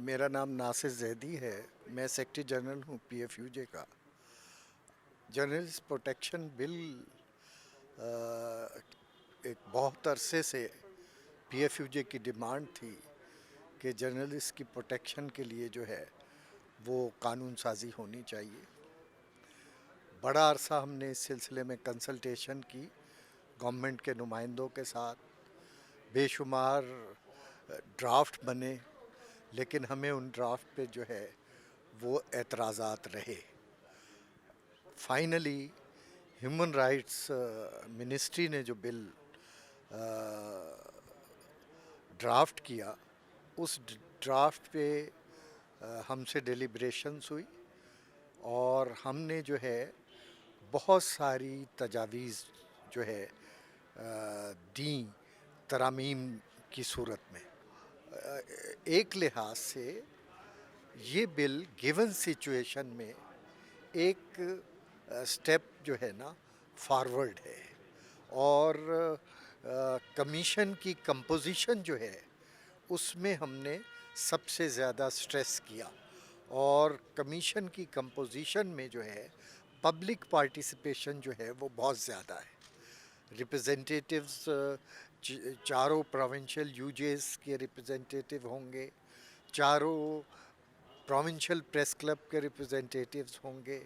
मेरा नाम नासिर ज़ैदी है। मैं सेक्रेटरी जनरल हूँ पीएफयूजे का। जर्नलिस्ट प्रोटेक्शन बिल एक बहुत अरसे से पीएफयूजे की डिमांड थी कि जर्नलिस्ट की प्रोटेक्शन के लिए जो है वो कानून साजी होनी चाहिए। बड़ा अरसा हमने इस सिलसिले में कंसल्टेशन की गवर्नमेंट के नुमाइंदों के साथ। बेशुमार ड्राफ्ट बने, लेकिन हमें उन ड्राफ्ट पे जो है वो एतराज़ात रहे। फाइनली ह्यूमन राइट्स मिनिस्ट्री ने जो बिल ड्राफ्ट किया, उस ड्राफ्ट पे हमसे डेलिब्रेशंस हुई और हमने जो है बहुत सारी तजावीज़ जो है दी तरामीम की सूरत में। एक लिहाज से ये बिल गिवन सिचुएशन में एक स्टेप जो है ना फॉरवर्ड है और कमीशन की कंपोजिशन जो है उसमें हमने सबसे ज़्यादा स्ट्रेस किया और कमीशन की कंपोजिशन में जो है पब्लिक पार्टिसिपेशन जो है वो बहुत ज़्यादा है। रिप्रेजेंटेटिव्स चारों प्रोविंशियल यूजेस के रिप्रेजेंटेटिव होंगे, चारों प्रोविंशियल प्रेस क्लब के रिप्रेजेंटेटिव्स होंगे,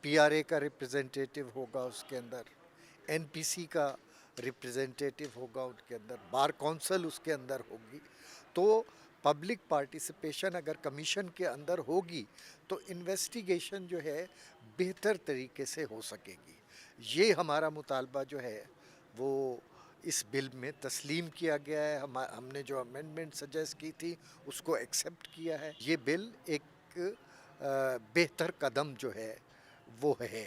पीआरए का रिप्रेजेंटेटिव होगा उसके अंदर, एनपीसी का रिप्रेजेंटेटिव होगा उसके अंदर, बार कौंसिल उसके अंदर होगी। तो पब्लिक पार्टिसिपेशन अगर कमीशन के अंदर होगी तो इन्वेस्टिगेशन जो है बेहतर तरीके से हो सकेगी। ये हमारा मुतालबा जो है वो इस बिल में तस्लीम किया गया है। हमने जो अमेंडमेंट सजेस्ट की थी उसको एक्सेप्ट किया है। ये बिल एक बेहतर कदम जो है वो है।